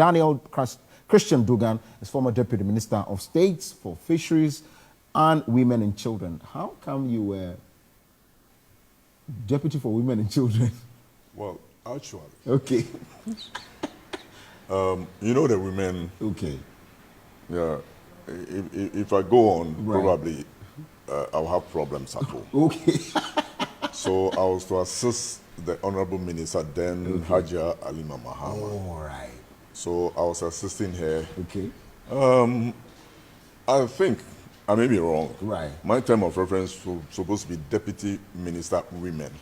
Daniel Christian Dugan is former Deputy Minister of State for Fisheries and Women and Children. How come you were Deputy for Women and Children? Well, actually. Okay. You know the women. Okay. Yeah. If I go on, right. probably I'll have problems at home. Okay. So I was to assist the Honorable Minister then, Hajia Alima Mahama. All right. So I was assisting her. Okay. I think, I may be wrong. Right. My term of reference was supposed to be Deputy Minister Women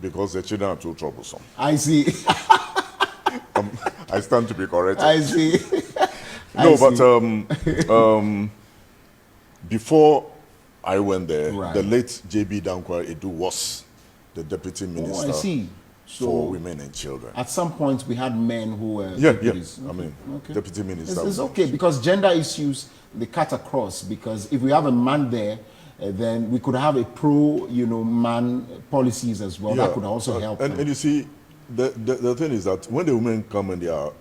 because the children are too troublesome. I see. I stand to be corrected. I see. No, but before I went there, right. the late J.B. Danquah Edu was the Deputy Minister for Women and Children. At some point, we had men who were deputies. I mean, Deputy Minister. It's okay, because gender issues, they cut across, because if we have a man there, then we could have a man policies as well. That could also help. And you see, the thing is that when the women come and they are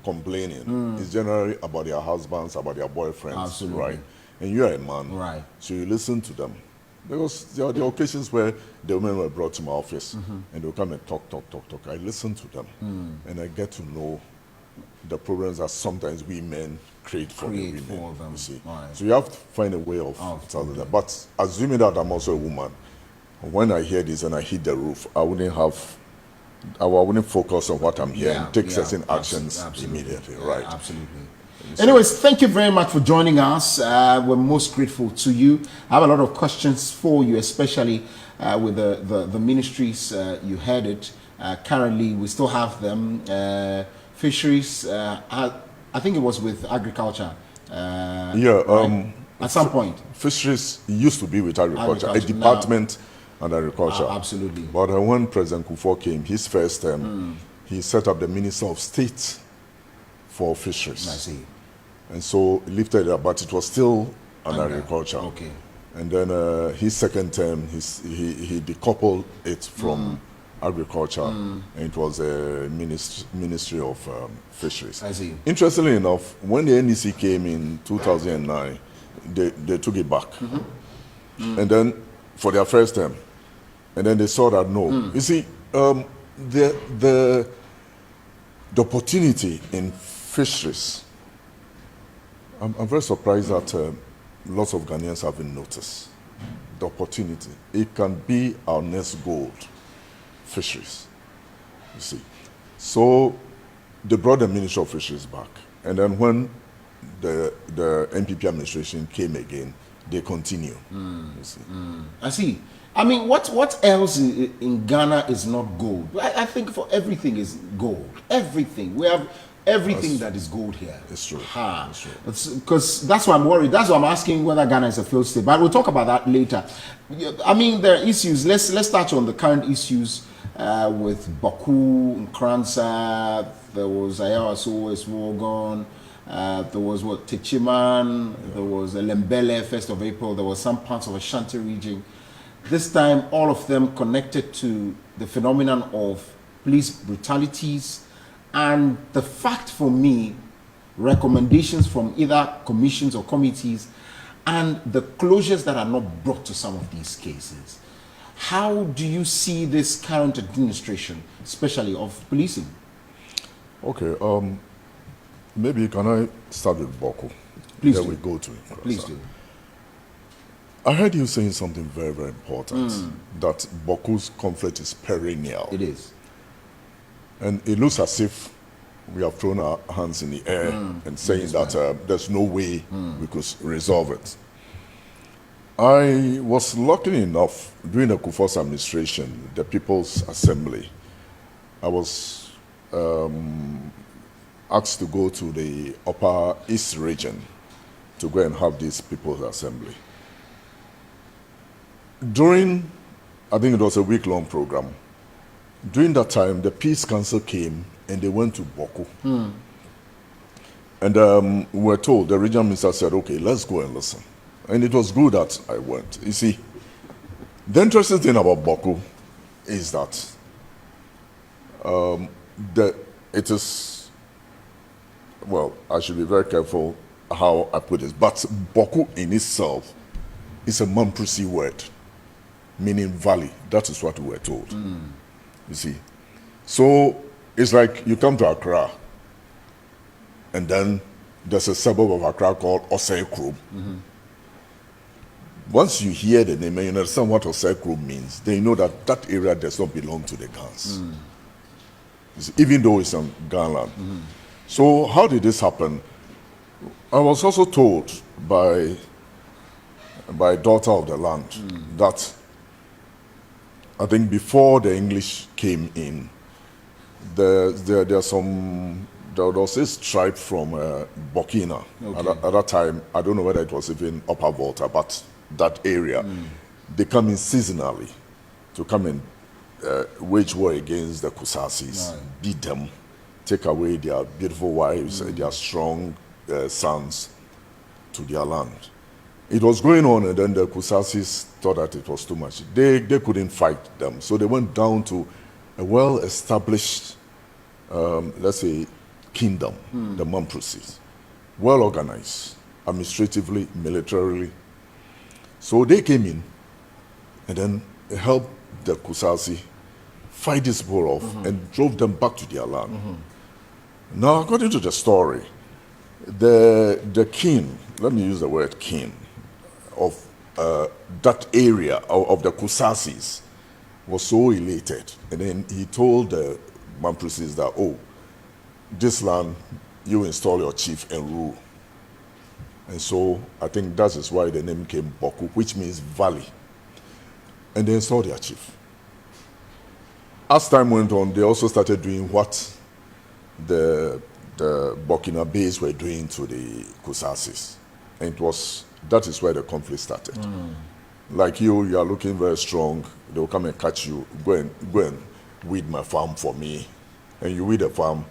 complaining, it's generally about their husbands, about their boyfriends. Absolutely. Right? And you are a man. Right. So you listen to them. Because there are the occasions where the women were brought to my office and they'll come and talk. I listen to them and I get to know the problems that sometimes we men create for the women. For them. You see. Right. So you have to find a way of telling them. But assuming that I'm also a woman, when I hear this and I hit the roof, I wouldn't focus on what I'm hearing. Take certain actions immediately. Right. Absolutely. Anyways, thank you very much for joining us. We're most grateful to you. I have a lot of questions for you, especially with the ministries you headed. Currently, we still have them. Fisheries, I think it was with agriculture. Right? At some point. Fisheries used to be with agriculture, a department under agriculture. Absolutely. But when President Kufuor came, his first term, he set up the Minister of State for Fisheries. I see. And so he lifted it up, but it was still under agriculture. Okay. And then his second term, he decoupled it from agriculture, and it was a Ministry of Fisheries. I see. Interestingly enough, when the NEC came in 2009, they took it back. And then for their first term, and then they saw that no. You see, the opportunity in fisheries, I'm very surprised that lots of Ghanaians haven't noticed the opportunity. It can be our next gold, fisheries, you see. So they brought the Ministry of Fisheries back. And then when the NPP administration came again, they continue. You see. I see. I mean, what else in Ghana is not gold? I think for everything is gold. Everything. We have everything that is gold here. It's true. It's true. Because that's why I'm worried. That's why I'm asking whether Ghana is a failed state. But we'll talk about that later. I mean, there are issues. Let's touch on the current issues with Baku, Nkranza. There was Ayawaso, West Wogon. There was Techiman. There was Lembele, 1st of April. There was some parts of Ashanti region. This time, all of them connected to the phenomenon of police brutalities, and the fact for me, recommendations from either commissions or committees, and the closures that are not brought to some of these cases. How do you see this current administration, especially of policing? Okay, maybe can I start with Boko? Please then do. we go to Nkranza. Please do. I heard you saying something very, very important, that Boku's conflict is perennial. It is. And it looks as if we have thrown our hands in the air and saying that there's no way we could resolve it. I was lucky enough during the Kufuor's administration, the People's Assembly. I was asked to go to the Upper East region to go and have this People's Assembly. During, I think it was a week-long program, during that time, the Peace Council came and they went to Boko. And we were told, the regional minister said, okay, let's go and listen. And it was good that I went. You see, the interesting thing about Boko is that it is well, I should be very careful how I put this, but Boku in itself is a Mamprisi word, meaning valley. That is what we were told. You see. So it's like you come to Accra, and then there's a suburb of Accra called Osei Krom. Once you hear the name and you understand what Osei Krom means, then you know that that area does not belong to the Gans. You see, even though it's on Ghanland. So how did this happen? I was also told by a daughter of the land that I think before the English came in, there was this tribe from Burkina. At that time, I don't know whether it was even Upper Volta, but that area, they come in seasonally to come and wage war against the Kusasis, beat them, take away their beautiful wives and their strong sons to their land. It was going on, and then the Kusasis thought that it was too much. They couldn't fight them, so they went down to a well-established, let's say, kingdom, the Mamprosis, well organized, administratively, militarily. So they came in, and then helped the Kusasi fight this war off and drove them back to their land. Now, according to the story, the king, let me use the word king, of that area of the Kusasis was so elated. And then he told the Mamprosis that, oh, this land, you install your chief and rule. And so I think that is why the name came Boku, which means valley. And they installed their chief. As time went on, they also started doing what the Burkinabés were doing to the Kusasis. And that is where the conflict started. Like you are looking very strong, they will come and catch you, go and weed my farm for me. And you weed the farm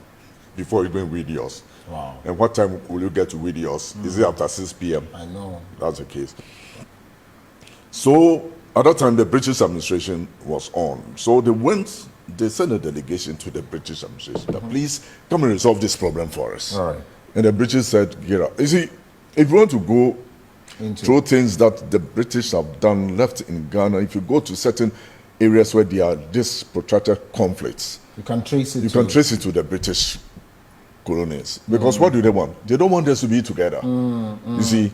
before you go and weed yours. Wow. And what time will you get to weed yours? Is it after 6 p.m.? I know. That's the case. So at that time, the British administration was on. So they sent a delegation to the British administration that please come and resolve this problem for us. All right. And the British said, get out. You see, if you want to go through things that the British have done left in Ghana, if you go to certain areas where there are this protracted conflicts, you can trace it to the British colonies. Because what do they want? They don't want us to be together. You see,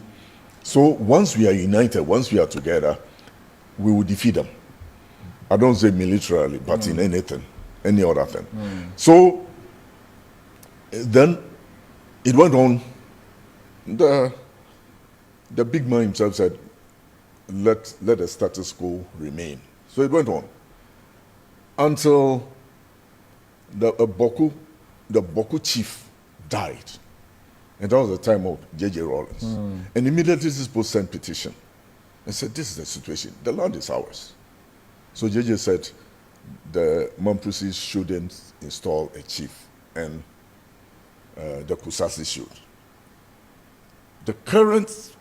so once we are united, once we are together, we will defeat them. I don't say militarily, but in anything, any other thing. So then it went on. The big man himself said, let the status quo remain. So it went on until the Boku chief died. And that was the time of J.J. Rawlings. And immediately this people sent petition and said, this is the situation. The land is ours. So J.J. said the Mamprosis shouldn't install a chief, and the Kusasi should. The current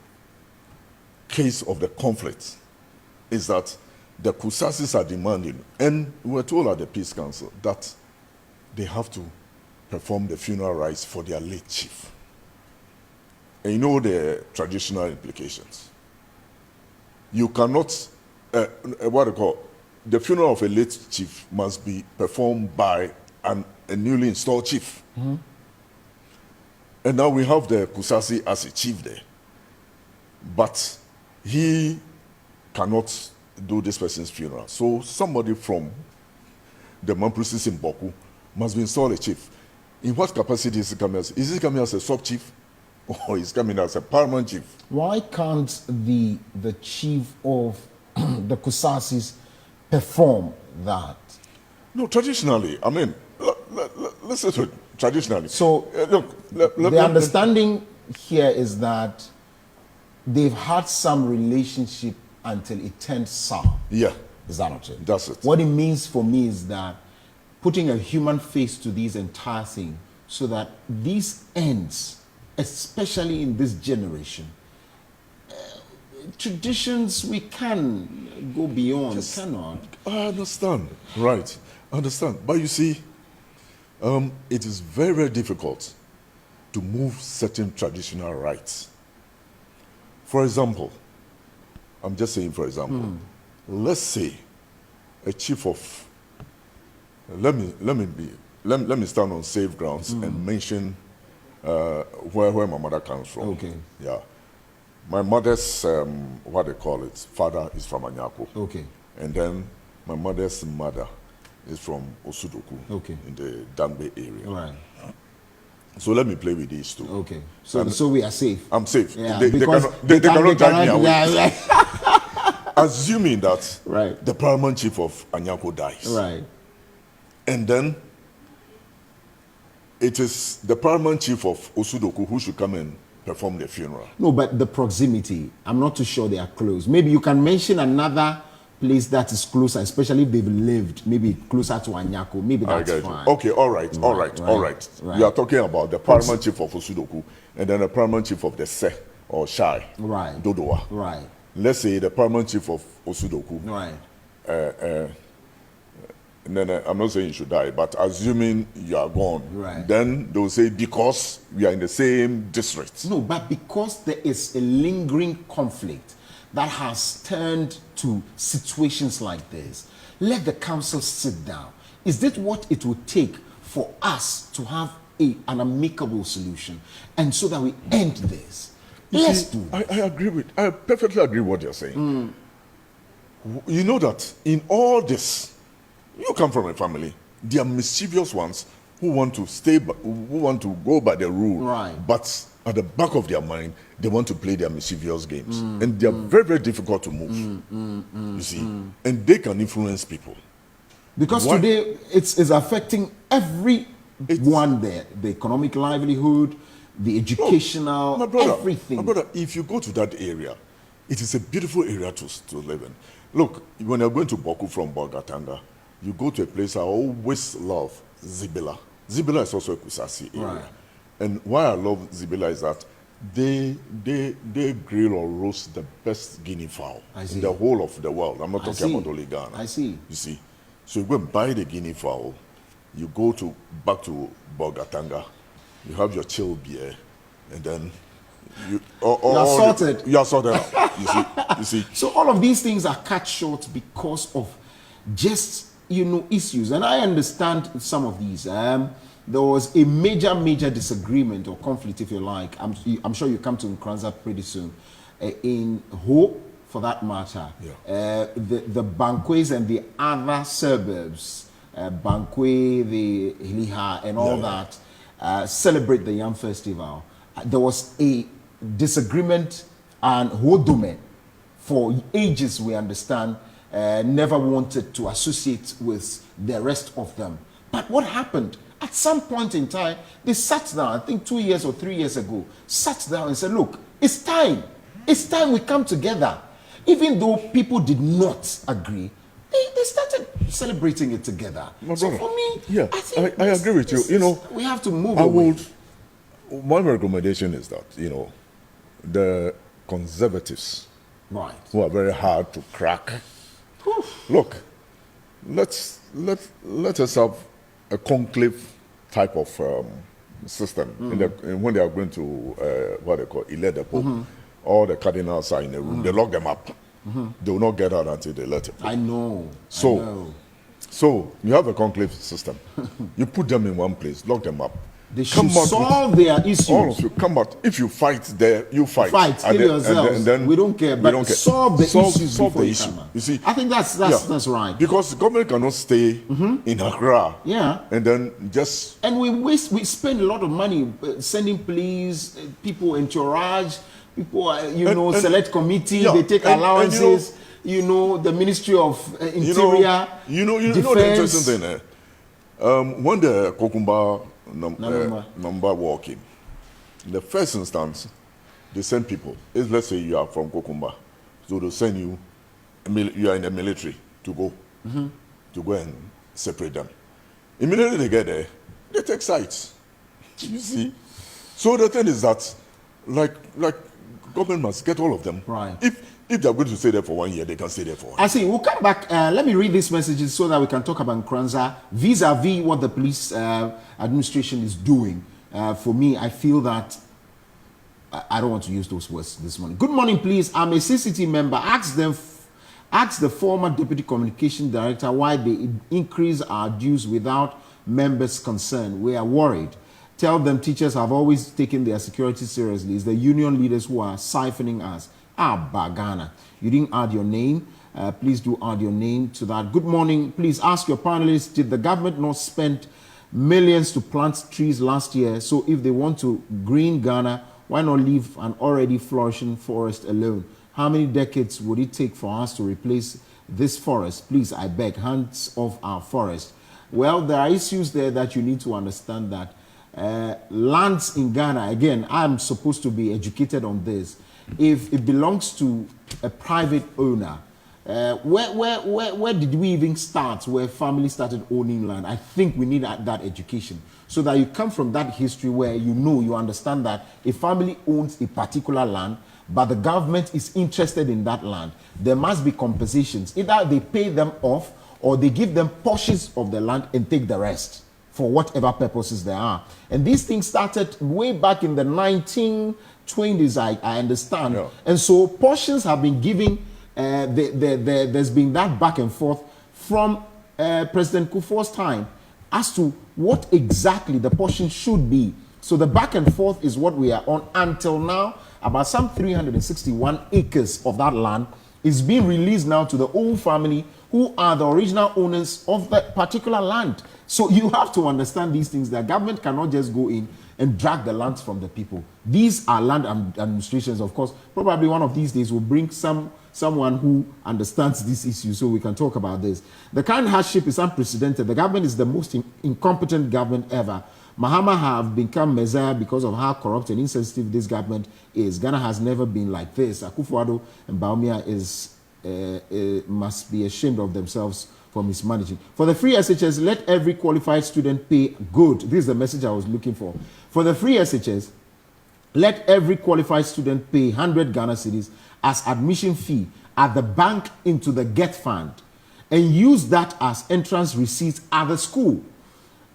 case of the conflict is that the Kusasis are demanding, and we were told at the Peace Council that they have to perform the funeral rites for their late chief. And you know the traditional implications. You cannot, the funeral of a late chief must be performed by a newly installed chief. And now we have the Kusasi as a chief there. But he cannot do this person's funeral. So somebody from the Mamprosis in Boku must be installed a chief. In what capacity is he coming as? Is he coming as a sub-chief? Or is he coming as a paramount chief? Why can't the chief of the Kusasis perform that? No, traditionally, I mean, listen to it. Traditionally. So, the understanding here is that they've had some relationship until it turned sour. Yeah. Is that not it? That's it. What it means for me is that putting a human face to these entire thing so that these ends, especially in this generation, traditions we can go beyond, cannot. I understand. Right. I understand. But you see, it is very, very difficult to move certain traditional rights. For example, I'm just saying, for example, let's say a chief of, let me stand on safe grounds and mention where my mother comes from. Okay. Yeah. My mother's, what they call it, father is from Anyako. Okay. And then my mother's mother is from Osudoku. Okay. In the Danbe area. Right. So let me play with these two. Okay. So we are safe. I'm safe. Yeah, They because cannot drive me away. Yeah. Assuming that Right. the paramount chief of Anyako dies. Right. And then it is the paramount chief of Osudoku who should come and perform the funeral. No, but the proximity, I'm not too sure they are close. Maybe you can mention another place that is closer, especially if they've lived maybe closer to Anyako. Maybe I that's get fine. you. Okay, all right. Right. You are talking about the paramount chief of Osudoku and then the paramount chief of the Se or Shai. Right. Dodowa. Right. Let's say the paramount chief of Osudoku. Right. And then I'm not saying you should die, but assuming you are gone, Right. then they'll say because we are in the same district. No, but because there is a lingering conflict that has turned to situations like this, let the council sit down. Is that what it would take for us to have an amicable solution and so that we end this? Let's do it. I perfectly agree with what you're saying. You know that in all this, you come from a family, there are mischievous ones who want to who want to go by the rule. Right. But at the back of their mind, they want to play their mischievous games. And they are very, very difficult to move. You see? And they can influence people. Because Why- today it's affecting everyone there. The economic livelihood, the educational, My brother, everything. My brother, if you go to that area, it is a beautiful area to live in. Look, when you're going to Boku from Bolgatanga, you go to a place I always love, Zibila. Zibila is also a Kusasi area. Right. And why I love Zibila is that they grill or roast the best guinea fowl I see. in the whole of the world. I'm not I talking see. about only Ghana. I see. You see. So you go and buy the guinea fowl, you go back to Bolgatanga, you have your chill beer, and then you are sorted. You are sorted out. You see. So all of these things are cut short because of just issues, and I understand some of these. There was a major disagreement or conflict, if you like. I'm sure you come to Nkranza pretty soon. In Ho, for that matter, Yeah. the Banquets and the other suburbs, Banque, the Hiliha, and all that, celebrate the Yam Festival. There was a disagreement, and Hodome, for ages, we understand, never wanted to associate with the rest of them. But what happened? At some point in time, they sat down, I think 2 years or 3 years ago, sat down and said, look, it's time. It's time we come together. Even though people did not agree, they started celebrating it together. My So brother, for me, yeah, I think I agree with you. We have to move I away. one recommendation is that, the conservatives Right. who are very hard to crack. Look, let us have a conclave type of system when they are going to what they call elect the Pope. All the cardinals are in a room. They lock them up. They will not get out until they let it. I know. So- I know. So you have a conclave system. You put them in one place, lock them up. They Come should out with- solve their issues. All of you come out. If you fight there, you fight. Fight, And kill then- yourselves. and then we don't care. we But don't care. solve the issues solve before the you issue. come out. You see, I think that's right. Because the government cannot stay in Accra. Yeah. And then just And we spend a lot of money sending police, people entourage, people, And- select committee, yeah, they take and allowances, the Ministry of Interior. you know the Defense. interesting thing. When the Kokumba Number. number war came, in the first instance, they send people. Let's say you are from Kokumba, so they'll send you. You are in the military to go and separate them. Immediately they get there, they take sides. You see, so the thing is that, like government must get all of them. Right. If they're going to stay there for 1 year, they can stay there for 1 year. I see. We'll come back. Let me read these messages so that we can talk about Nkranza vis-a-vis what the police administration is doing For me, I feel that I don't want to use those words this morning. Good morning, please. I'm a CCT member. Ask the former deputy communication director why they increase our dues without members' concern. We are worried. Tell them teachers have always taken their security seriously. It's the union leaders who are siphoning us. Bagana. You didn't add your name. Please do add your name to that. Good morning. Please ask your panelists, did the government not spend millions to plant trees last year? So if they want to green Ghana, why not leave an already flourishing forest alone? How many decades would it take for us to replace this forest? Please, I beg, hands off our forest. Well, there are issues there that you need to understand that lands in Ghana, again, I'm supposed to be educated on this. If it belongs to a private owner, where did we even start where families started owning land? I think we need that education so that you come from that history where you understand that a family owns a particular land, but the government is interested in that land. There must be compensations. Either they pay them off or they give them portions of the land and take the rest for whatever purposes there are. And these things started way back in the 1920s, I understand. Yeah. And so portions have been given. There's been that back and forth from President Kufuor's time as to what exactly the portion should be. So the back and forth is what we are on until now. About some 361 acres of that land is being released now to the old family who are the original owners of that particular land. So you have to understand these things. The government cannot just go in and drag the lands from the people. These are land administrations, of course. Probably one of these days will bring someone who understands this issue so we can talk about this. The current hardship is unprecedented. The government is the most incompetent government ever. Mahama have become messiah because of how corrupt and insensitive this government is. Ghana has never been like this. Akufo-Addo and Bawumia must be ashamed of themselves for mismanaging. For the free SHS, let every qualified student pay good. This is the message I was looking for. For the free SHS, let every qualified student pay 100 Ghana cedis as admission fee at the bank into the GET fund and use that as entrance receipt at the school.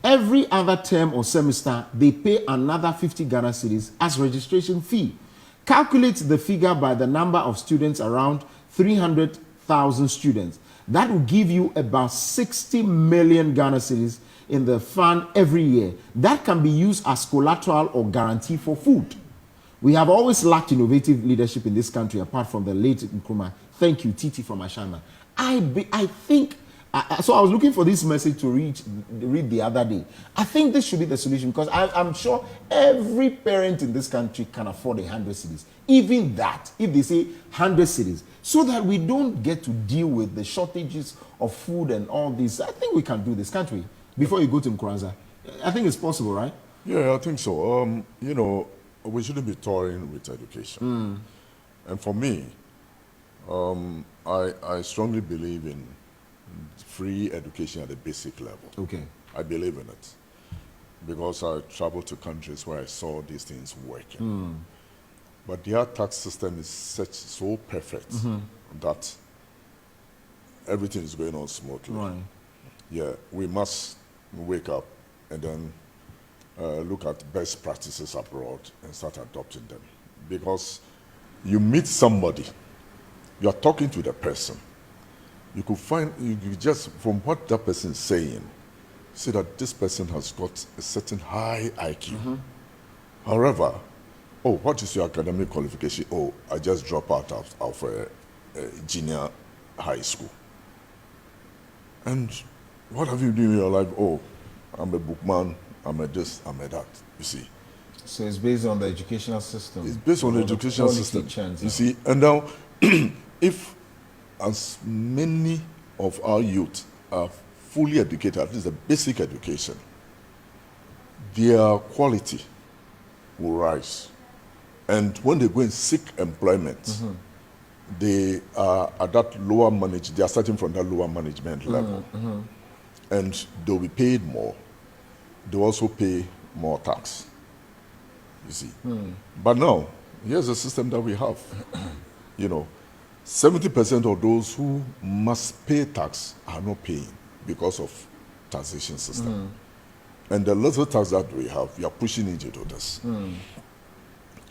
Every other term or semester, they pay another 50 Ghana cedis as registration fee. Calculate the figure by the number of students, around 300,000 students. That will give you about 60 million Ghana cedis in the fund every year. That can be used as collateral or guarantee for food. We have always lacked innovative leadership in this country, apart from the late Nkrumah. Thank you, Titi from Ashana. I think, so I was looking for this message to read the other day. I think this should be the solution because I'm sure every parent in this country can afford 100 cedis. Even that, if they say 100 cedis, so that we don't get to deal with the shortages of food and all this. I think we can do this, can't we? Before you go to Nkoranza. I think it's possible, right? Yeah, I think so. We shouldn't be toying with education. And for me, I strongly believe in free education at the basic level. Okay. I believe in it because I traveled to countries where I saw these things working. But their tax system is so perfect that everything is going on smoothly. Right. Yeah, we must wake up and then look at best practices abroad and start adopting them. Because you meet somebody, you are talking to the person, you could find, you just from what that person is saying, see that this person has got a certain high IQ. However, oh, what is your academic qualification? Oh, I just dropped out of junior high school. And what have you done in your life? Oh, I'm a bookman, I'm a this, I'm a that, you see. So it's based on the educational system. It's based on the educational system, chance, you see. And now, if as many of our youth are fully educated, at least the basic education, their quality will rise. And when they go and seek employment, they are at that lower management, they are starting from that lower management level. And they'll be paid more. They'll also pay more tax, you see. But now, here's a system that we have. 70% of those who must pay tax are not paying because of taxation system. And the little tax that we have, you are pushing into this.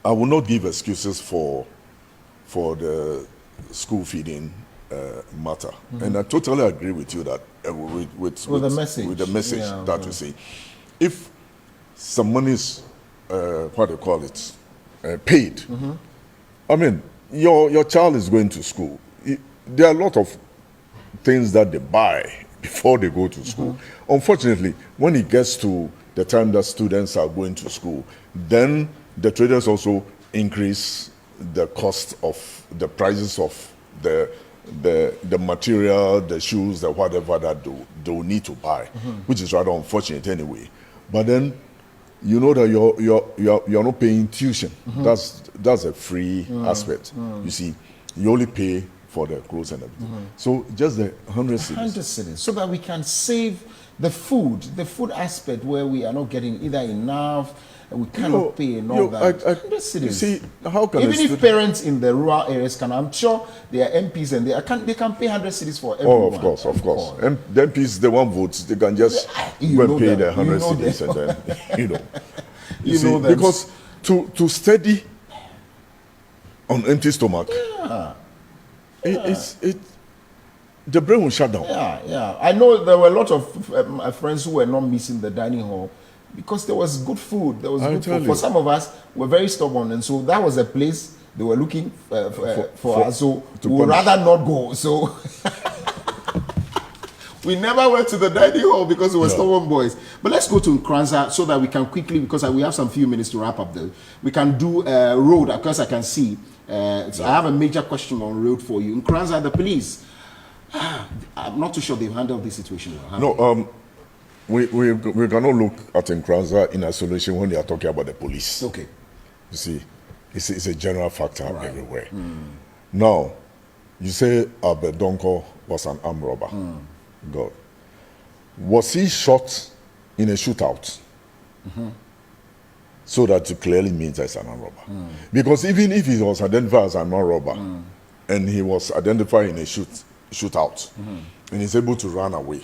I will not give excuses for the school feeding matter. And I totally agree with you that with the message, with the message that you see. If some money is, what do you call it, paid, I mean, your child is going to school. There are a lot of things that they buy before they go to school. Unfortunately, when it gets to the time that students are going to school, then the traders also increase the cost of the prices of the material, the shoes, the whatever that they will need to buy, which is rather unfortunate anyway. But then you know that you're not paying tuition. That's a free aspect. You see, you only pay for the clothes and everything. So just the 100 cedis. 100 cedis, so that we can save the food aspect where we are not getting either enough and we cannot pay and all that. 100 cedis. You see, how can even if parents in the rural areas can, I'm sure there are MPs and they can pay 100 cedis for everyone. Oh, of course. And the MPs, they want votes, they can just go and pay the 100 cedis and then, you know. You see, because to steady on empty stomach, the brain will shut down. Yeah. I know there were a lot of my friends who were not missing the dining hall because there was good food. There was good food. For some of us, we're very stubborn, and so that was a place they were looking for us. So we would rather not go. So we never went to the dining hall because we were stubborn boys. But let's go to Nkranza so that we can quickly, because we have some few minutes to wrap up though. We can do road, because I can see. So I have a major question on road for you. Nkranza, the police. I'm not too sure they've handled this situation well. No, we cannot look at Nkranza in isolation when they are talking about the police. Okay. You see, it's a general factor everywhere. Now, you say Albert Donko was an armed robber. God. Was he shot in a shootout? So that it clearly means it's an armed robber. Because even if he was identified as an armed robber and he was identified in a shootout and he's able to run away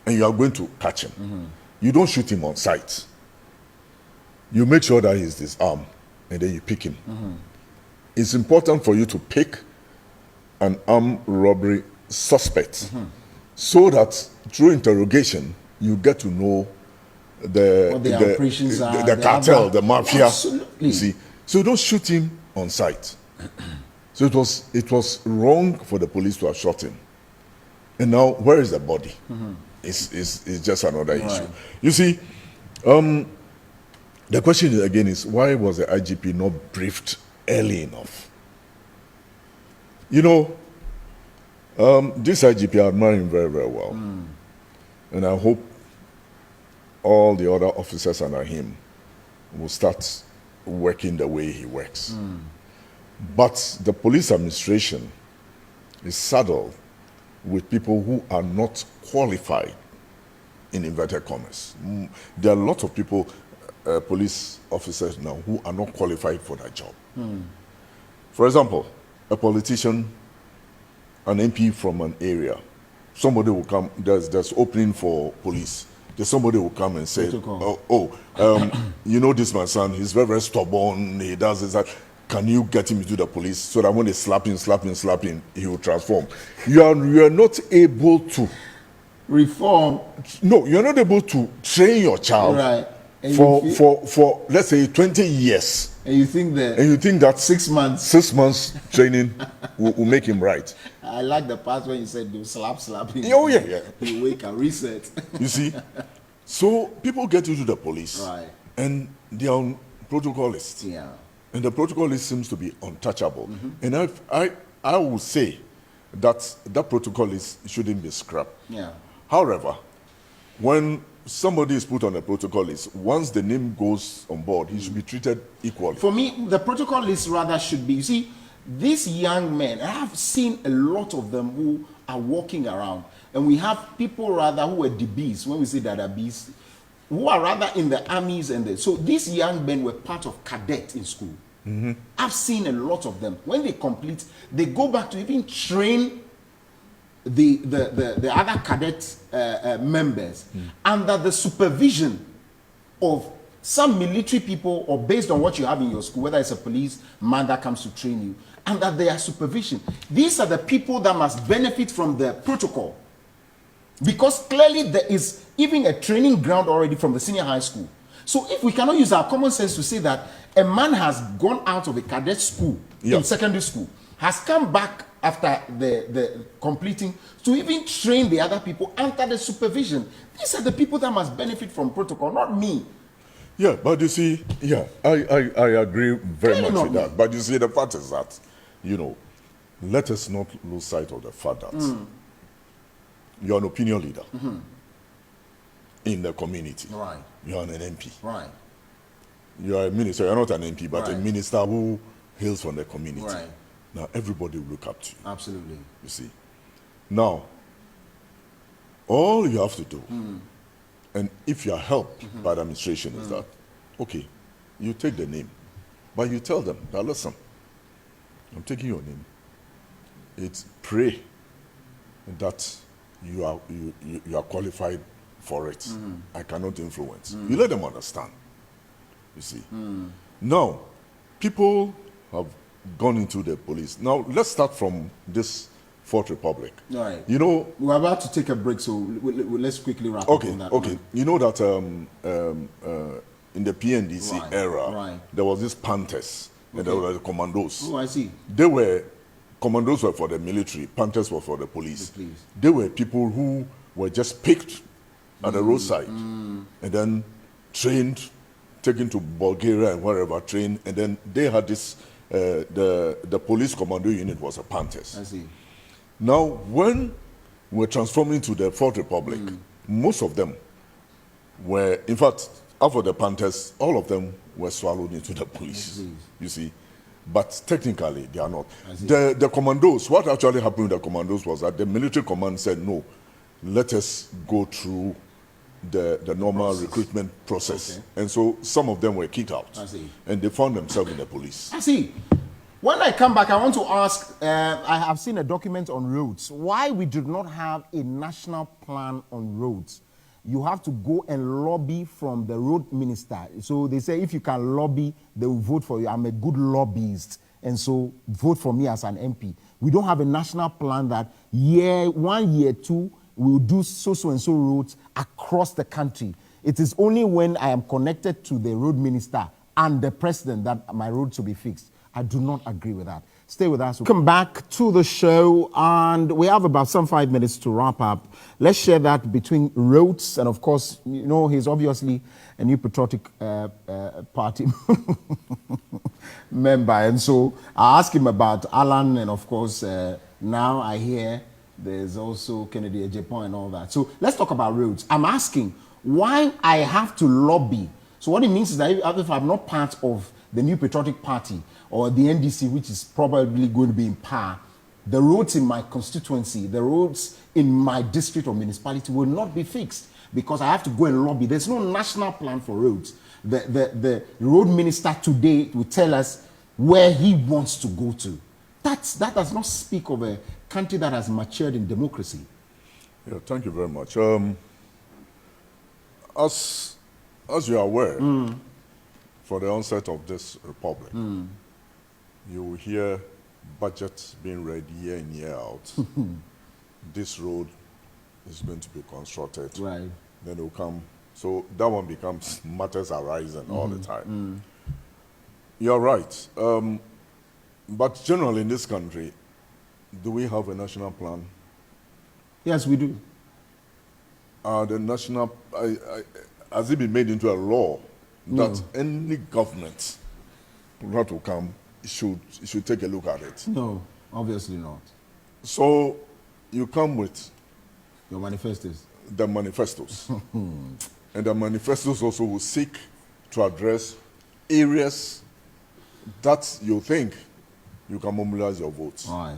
and you are going to catch him, you don't shoot him on sight. You make sure that he's disarmed and then you pick him. It's important for you to pick an armed robbery suspect so that through interrogation you get to know the operations are, the cartel, the mafia. Absolutely. You see, so don't shoot him on sight. So it was wrong for the police to have shot him. And now where is the body? It's just another issue. You see, the question again is why was the IGP not briefed early enough? You know, this IGP I admire him very, very well. And I hope all the other officers under him will start working the way he works. But the police administration is saddled with people who are not qualified, in inverted commas. There are a lot of people, police officers now, who are not qualified for that job. For example, a politician, an MP from an area, somebody will come, there's opening for police. Somebody will come and say, you know this my son, he's very, very stubborn, he does this, that. Can you get him into the police so that when they slap him, he will transform? You are not able to reform. No, you're not able to train your child for let's say 20 years. And you think that 6 months 6 months training will make him right. I like the part when you said you slap him. Oh yeah. You wake and reset. You see, so people get into the police, and they are on protocol list. And the protocol list seems to be untouchable. And I would say that protocol list shouldn't be scrapped. However, when somebody is put on a protocol list, once the name goes on board, he should be treated equally. For me, the protocol list rather should be, you see, these young men, I have seen a lot of them who are walking around, and we have people rather who are DBs, when we say that are bees, who are rather in the armies so these young men were part of cadet in school. I've seen a lot of them. When they complete, they go back to even train the other cadet members under the supervision of some military people, or based on what you have in your school, whether it's a police man that comes to train you, and that they are supervision. These are the people that must benefit from the protocol. Because clearly there is even a training ground already from the senior high school. So if we cannot use our common sense to say that a man has gone out of a cadet school in secondary school, has come back after the completing to even train the other people under the supervision. These are the people that must benefit from protocol, not me. Yeah, but you see, I agree very Clearly much with not that. But you see, the fact is that, you know, let us not lose sight of the fact that you're an opinion leader in the community. Right. You're an MP. Right. You're a minister. You're not an MP, but a Right. minister who hails from the community. Right. Now, everybody will look up to you, Absolutely. you see. Now, all you have to do, and if you are helped by the administration, is that, okay, you take the name, but you tell them that, listen, I'm taking your name. It's pray that you are qualified for it. I cannot influence. You let them understand, you see. Now, people have gone into the police. Now, let's start from this Fourth Republic. Right. You know, We're about to take a break, so let's quickly wrap up on that. okay. You know that in the PNDC Right, era, right. there was this Panthers, and there were the commandos. Oh, I see. Commandos were for the military, Panthers were for the police. The police. They were people who were just picked at the roadside and then trained, taken to Bulgaria and wherever, trained, and then they had this, the police commando unit was a Panthers. I see. Now, when we're transforming to the Fourth Republic, most of them were, in fact, after the Panthers, all of them were swallowed into the police. You see, but technically they are not. The commandos. What actually happened with the commandos was that the military command said, "No, let us go through the normal recruitment process," and so some of them were kicked out, I see. and they found themselves in the police. I see. When I come back, I want to ask, I have seen a document on roads. Why we do not have a national plan on roads? You have to go and lobby from the road minister. So they say if you can lobby, they will vote for you. I'm a good lobbyist, and so vote for me as an MP. We don't have a national plan that year 1, year 2, we will do so and so roads across the country. It is only when I am connected to the road minister and the president that my road should be fixed. I do not agree with that. Stay with us. Welcome back to the show, and we have about some 5 minutes to wrap up. Let's share that between Rhodes, and of course, you know, he's obviously a New Patriotic Party member, and so I asked him about Alan, and of course, now I hear there's also Kennedy Ejapon and all that. So let's talk about Rhodes. I'm asking why I have to lobby. So what it means is that if I'm not part of the New Patriotic Party or the NDC, which is probably going to be in power, the roads in my constituency, the roads in my district or municipality will not be fixed because I have to go and lobby. There's no national plan for roads. The road minister today will tell us where he wants to go to. That does not speak of a country that has matured in democracy. Yeah, thank you very much. As you are aware, for the onset of this republic, you will hear budgets being read year in, year out. This road is going to be constructed. Right. Then it will come. So that one becomes matters arising all the time. You're right. But generally in this country, do we have a national plan? Yes, we do. The national, has it been made into a law that any government that will come should take a look at it? No, obviously not. So you come with Your manifestos. the manifestos. And the manifestos also will seek to address areas that you think you can mobilize your votes. All right.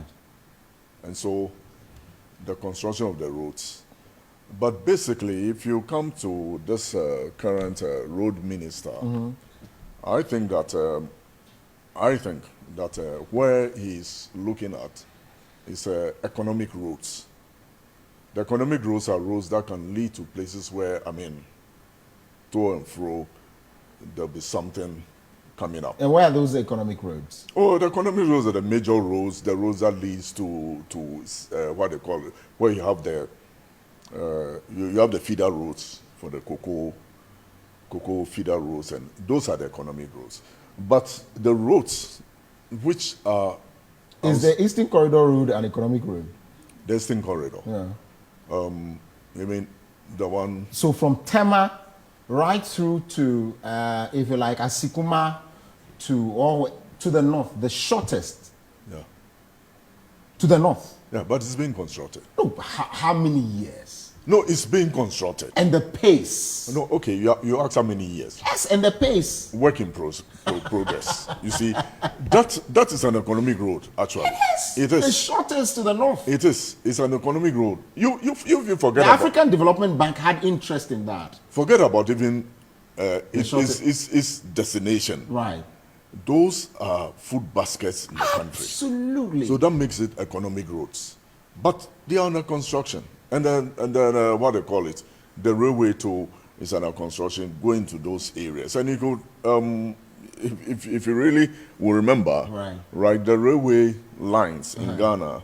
And so the construction of the roads. But basically, if you come to this current road minister, I think that where he's looking at is economic roads. The economic roads are roads that can lead to places where, I mean, to and fro, there'll be something coming up. And where are those economic roads? Oh, the economic roads are the major roads, the roads that leads to what they call it, where you have the you have the feeder roads for the cocoa feeder roads, and those are the economic roads. But the roads which are Is the Eastern Corridor Road an economic road? the Eastern Corridor. Yeah. You mean the one? So from Tema right through to, if you like, Asikuma to the north, the shortest Yeah, to the north. yeah, but it's being constructed. No, how many years? No, it's being constructed. And the pace. No, okay, you ask how many years? Yes, and the pace. Work in progress. You see, that is an economic road, actually. Yes, It the is. shortest to the north. It is. It's an economic road. You The forget about, African Development Bank had interest in that. forget about even shortest. its destination. Right. Those are food baskets in the country. Absolutely. So that makes it economic roads. But they are under construction. And then what they call it, the railway too is under construction going to those areas. And you could, if you really will remember, Right. the railway lines in Ghana,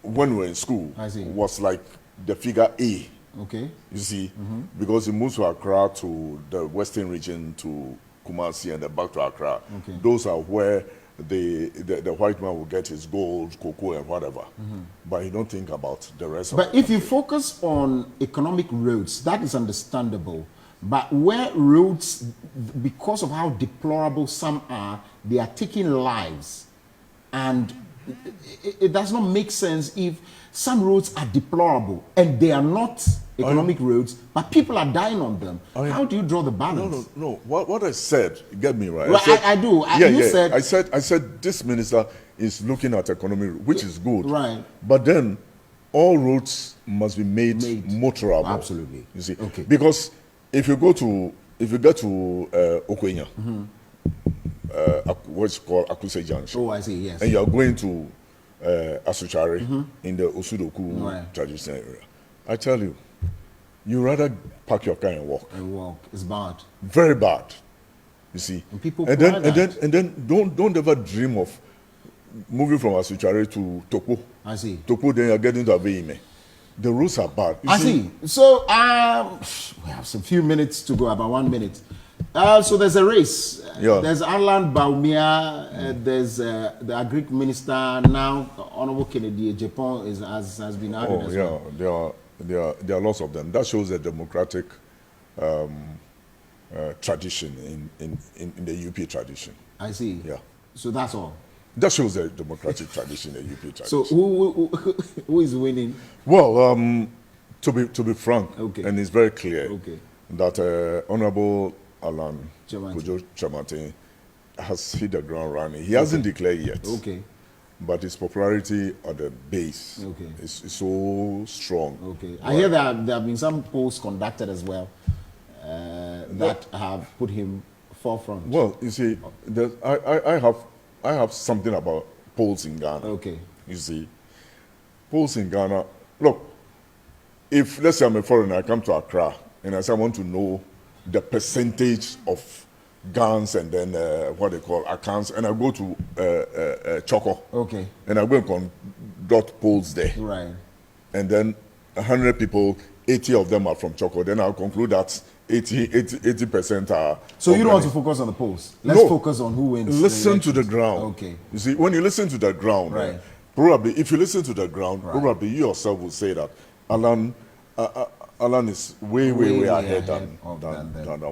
when we were in school, I see. was like the figure A. Okay. You see, because it moves to Accra to the western region to Kumasi and then back to Accra. Okay. Those are where the white man will get his gold, cocoa, and whatever. But you don't think about the rest of But it. if you focus on economic roads, that is understandable. But where roads, because of how deplorable some are, they are taking lives. And it does not make sense if some roads are deplorable and they are not economic roads, but people are dying on them. How do you draw the balance? No. What I said, get me right. Well, said, I do. You said- I said this minister is looking at economic, which is good. Right. But then all roads must be made motorable. Absolutely. You see, Okay. because if you get to Okwenya, what's called Akuse Junction, Oh, I see, yes. and you are going to Asuchari in the Osudoku Right. traditional area, I tell you, you rather park your car and walk. And walk. It's bad. Very bad. You see. And people and plan then that. and then don't ever dream of moving from Asuchari to Topo. I see. Topo, then you're getting to Aveime. The roads are bad. You I see. So we have some few minutes to go, about 1 minute. So there's a race. Yeah. There's Alan Baumia. There's the Agric Minister now, Honorable Kennedy Japan has been added Oh as yeah, well. there are lots of them. That shows the democratic tradition in the UP tradition. I see. Yeah. So that's all. That shows the democratic tradition, the UP tradition. So who is winning? Well, to be frank, Okay. and it's very clear Okay. that Honorable Alan Chamati. Kojo Chamati has hit the ground running. He hasn't declared yet, Okay. but his popularity at the base Okay. is so strong. Okay. I hear that there have been some polls conducted as well that have put him forefront. Well, you see, I have something about polls in Ghana. Okay. You see, polls in Ghana. Look, if let's say I'm a foreigner, I come to Accra and I say I want to know the percentage of guns and then what they call accounts, and I go to Choco. Okay. And I go and conduct polls there, Right. and then 100 people, 80 of them are from Choco. Then I'll conclude that 80% are. So you don't want to organic. focus on the polls. Let's No. focus on who wins. Listen to the elections. ground. Okay. You see, when you listen to the ground, Right. probably if you listen to the ground, probably you yourself will say that Alan is way ahead than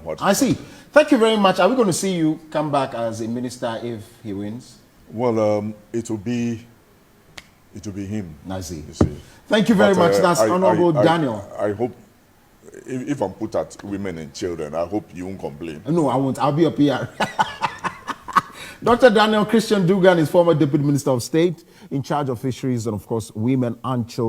what. I see. Thank you very much. Are we going to see you come back as a minister if he wins? Well, it will be him. I see. You see. Thank you very But, much. That's Honorable Daniel. I hope if I'm put at women and children, I hope you won't complain. No, I won't. I'll be a PR. Dr. Daniel Christian Dugan is former Deputy Minister of State in charge of fisheries and, of course, women and children.